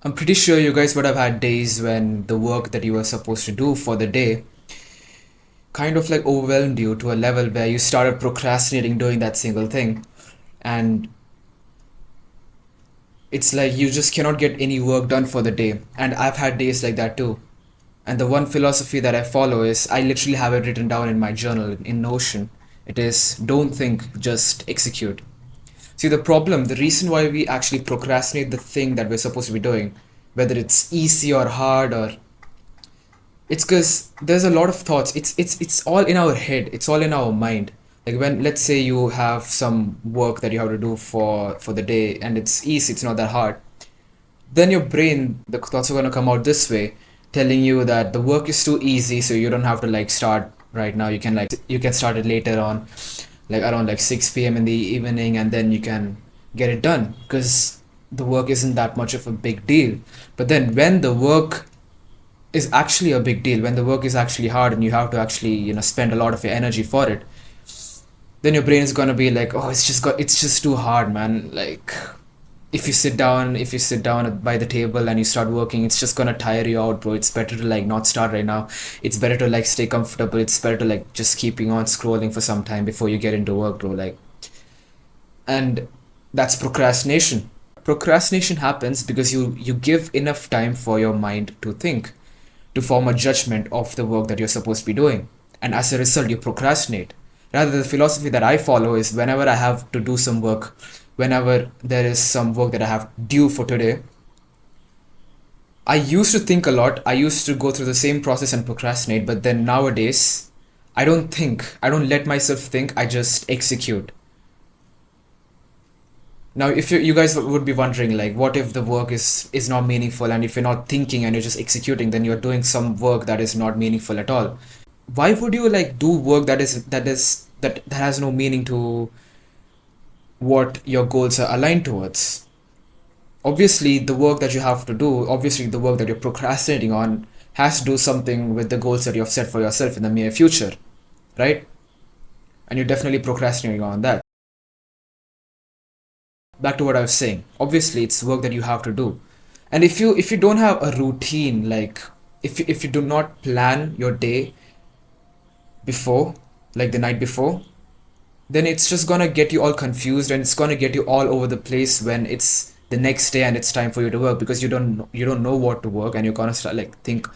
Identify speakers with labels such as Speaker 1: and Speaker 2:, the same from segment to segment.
Speaker 1: I'm pretty sure you guys would have had days when the work that you were supposed to do for the day kind of like overwhelmed you to a level where you started procrastinating doing that single thing. And it's like you just cannot get any work done for the day. And I've had days like that too. And the one philosophy that I follow is I literally have it written down in my journal in Notion. It is don't think, just execute. See, the reason why we actually procrastinate the thing that we're supposed to be doing, whether it's easy or hard or it's because there's a lot of thoughts. It's all in our head. It's all in our mind. Like when let's say you have some work that you have to do for the day and it's easy, it's not that hard. Then your brain, the thoughts are gonna come out this way, telling you that the work is too easy, so you don't have to like start right now. You can start it later on, like around like 6 p.m. in the evening, and then you can get it done because the work isn't that much of a big deal. But then when the work is actually a big deal, when the work is actually hard and you have to actually, spend a lot of your energy for it, then your brain is gonna be like, oh, it's just too hard, man. Like if you sit down by the table and you start working, it's just gonna tire you out, bro. It's better to like not start right now. It's better to like stay comfortable. It's better to like just keeping on scrolling for some time before you get into work, bro. Like, and that's procrastination. Procrastination happens because you give enough time for your mind to think, to form a judgment of the work that you're supposed to be doing. And as a result, you procrastinate. Rather, the philosophy that I follow is whenever I have to do some work, whenever there is some work that I have due for today, I used to think a lot. I used to go through the same process and procrastinate, but then nowadays, I don't think. I don't let myself think. I just execute. Now, if you guys would be wondering, like, what if the work is not meaningful, and if you're not thinking and you're just executing, then you're doing some work that is not meaningful at all. Why would you like do work that has no meaning to what your goals are aligned towards? Obviously, the work that you have to do, obviously the work that you're procrastinating on has to do something with the goals that you have set for yourself in the near future, right? And you're definitely procrastinating on that. Back to what I was saying. Obviously, it's work that you have to do. And if you don't have a routine, like if you do not plan your day before, like the night before, then it's just gonna get you all confused and it's gonna get you all over the place when it's the next day and it's time for you to work because you don't know what to work and you're gonna start like think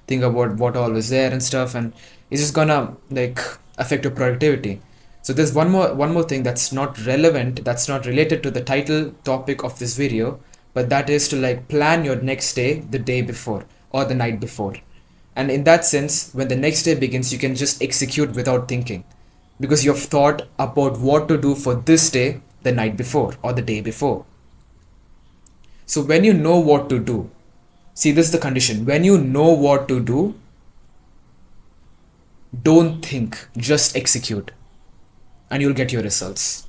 Speaker 1: about what all is there and stuff, and it's just gonna like affect your productivity. So there's one more thing that's not relevant, that's not related to the title topic of this video, but that is to like plan your next day the day before or the night before. And in that sense, when the next day begins, you can just execute without thinking because you've thought about what to do for this day the night before or the day before. So when you know what to do, see, this is the condition. When you know what to do, don't think, just execute, and you'll get your results.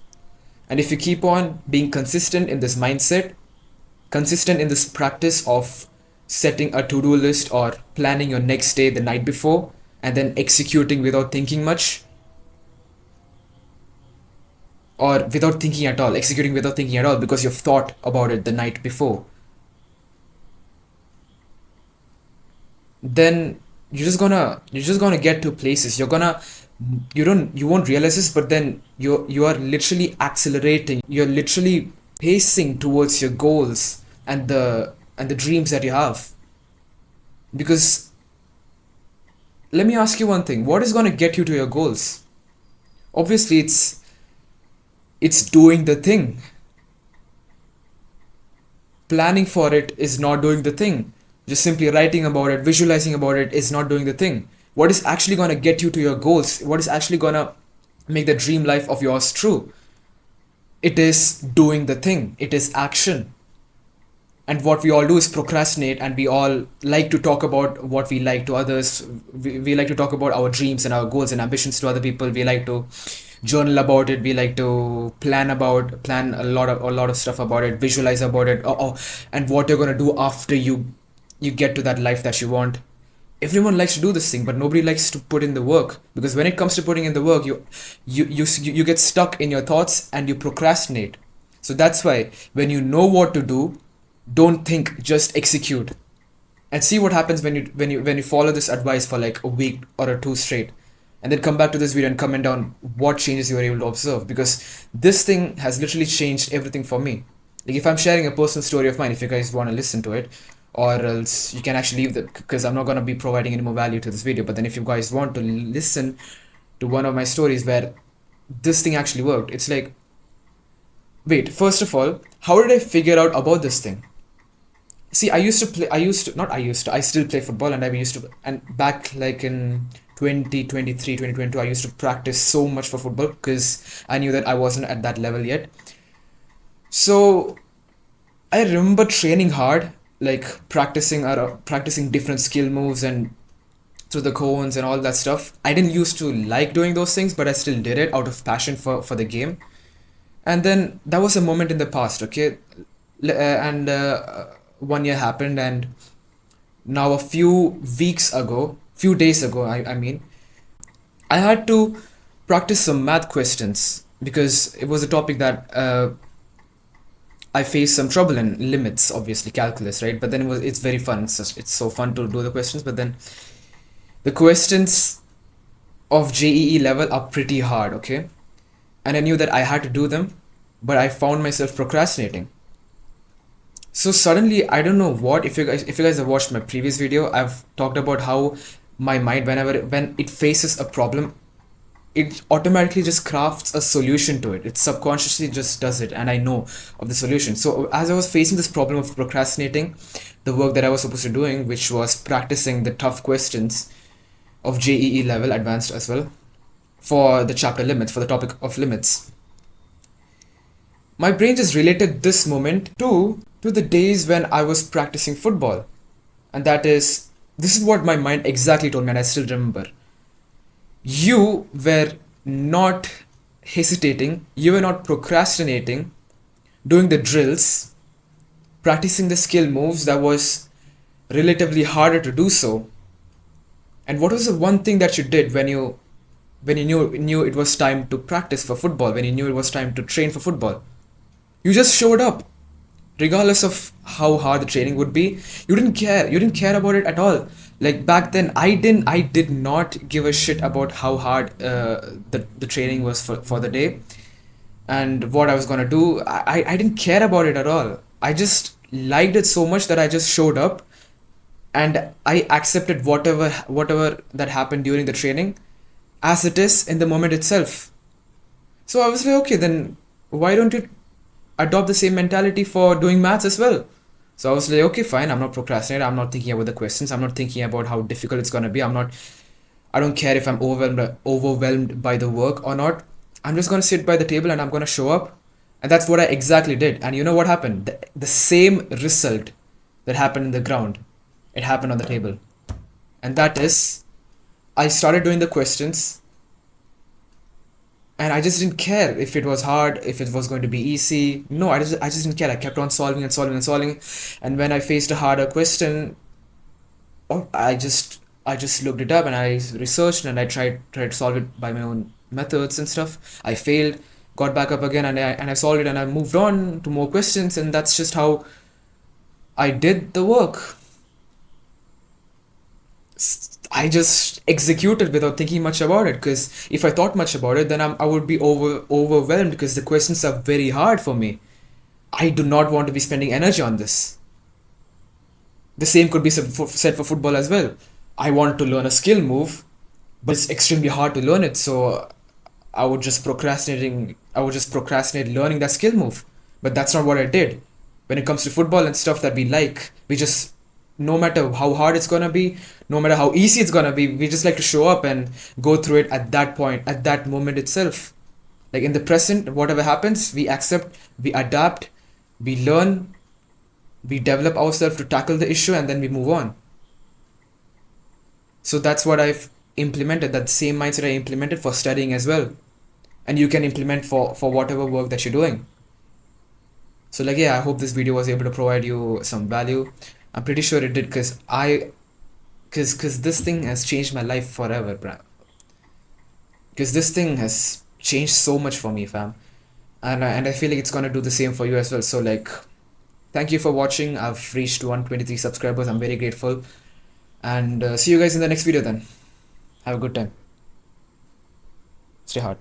Speaker 1: And if you keep on being consistent in this mindset, consistent in this practice of setting a to do list or planning your next day the night before, and then executing without thinking much, or without thinking at all, executing without thinking at all because you've thought about it the night before, then you're just gonna get to places. You won't realize this, but then you are literally accelerating. You're literally pacing towards your goals and the dreams that you have. Because let me ask you one thing: what is gonna get you to your goals? Obviously, it's doing the thing. Planning for it is not doing the thing. Just simply writing about it, visualizing about it is not doing the thing. What is actually going to get you to your goals? What is actually going to make the dream life of yours true? It is doing the thing, it is action. And what we all do is procrastinate, and we all like to talk about what we like to others. We like to talk about our dreams and our goals and ambitions to other people. We like to journal about it. We like to plan a lot of stuff about it, visualize about it. And what you're gonna do after you get to that life that you want. Everyone likes to do this thing, but nobody likes to put in the work, because when it comes to putting in the work, you get stuck in your thoughts and you procrastinate. So that's why when you know what to do, Don't think, just execute. And see what happens when you follow this advice for like a week or a two straight, and then come back to this video and comment down what changes you were able to observe, because this thing has literally changed everything for me. Like if I'm sharing a personal story of mine, if you guys want to listen to it, or else you can actually leave that, because I'm not going to be providing any more value to this video. But then if you guys want to listen to one of my stories where this thing actually worked, it's like, wait, first of all, how did I figure out about this thing? See, I still play football, and and back like in 2023, 2022, I used to practice so much for football because I knew that I wasn't at that level yet. So I remember training hard, like practicing different skill moves and through the cones and all that stuff. I didn't used to like doing those things, but I still did it out of passion for the game. And then that was a moment in the past, okay? And 1 year happened, and now a few days ago, I mean, I had to practice some math questions because it was a topic that I faced some trouble in. Limits, obviously, calculus, right? But then it's very fun. It's so fun to do the questions, but then the questions of JEE level are pretty hard, okay? And I knew that I had to do them, but I found myself procrastinating. So suddenly, I don't know what, if you guys have watched my previous video, I've talked about how my mind, when it faces a problem, it automatically just crafts a solution to it. It subconsciously just does it, and I know of the solution. So as I was facing this problem of procrastinating the work that I was supposed to doing, which was practicing the tough questions of JEE level, advanced as well, for the chapter limits, for the topic of limits, my brain just related this moment to the days when I was practicing football. And this is what my mind exactly told me, and I still remember. You were not hesitating, you were not procrastinating, doing the drills, practicing the skill moves that was relatively harder to do so. And what was the one thing that you did when you knew it was time to practice for football, when you knew it was time to train for football? You just showed up, regardless of how hard the training would be. You didn't care about it at all. Like back then, I did not give a shit about how hard the training was for the day and what I was gonna do. I didn't care about it at all. I just liked it so much that I just showed up, and I accepted whatever that happened during the training as it is in the moment itself. So I was like, okay, then why don't you adopt the same mentality for doing maths as well? So I was like, okay, fine, I'm not procrastinating, I'm not thinking about the questions, I'm not thinking about how difficult it's gonna be, I don't care if I'm overwhelmed by the work or not. I'm just gonna sit by the table and I'm gonna show up. And that's what I exactly did. And you know what happened? The same result that happened in the ground, it happened on the table. And that is, I started doing the questions, and I just didn't care if it was hard, if it was going to be easy. No, I just didn't care. I kept on solving and solving and solving. And when I faced a harder question, I just looked it up and I researched and I tried to solve it by my own methods and stuff. I failed, got back up again, and I solved it, and I moved on to more questions, and that's just how I did the work. I just executed without thinking much about it, because if I thought much about it, then I would be overwhelmed, because the questions are very hard for me. I do not want to be spending energy on this. The same could be said for football as well. I want to learn a skill move, but it's extremely hard to learn it, so I would just procrastinate learning that skill move. But that's not what I did. When it comes to football and stuff that we like, we just, no matter how hard it's gonna be, no matter how easy it's gonna be, we just like to show up and go through it at that point, at that moment itself. Like in the present, whatever happens, we accept, we adapt, we learn, we develop ourselves to tackle the issue, and then we move on. So that's what I've implemented, that same mindset I implemented for studying as well. And you can implement for whatever work that you're doing. So like, yeah, I hope this video was able to provide you some value. I'm pretty sure it did, because this thing has changed my life forever, bro. Because this thing has changed so much for me, fam. And I feel like it's gonna do the same for you as well. So like, Thank you for watching. I've reached 123 subscribers. I'm very grateful. And see you guys in the next video then. Have a good time. Stay hard.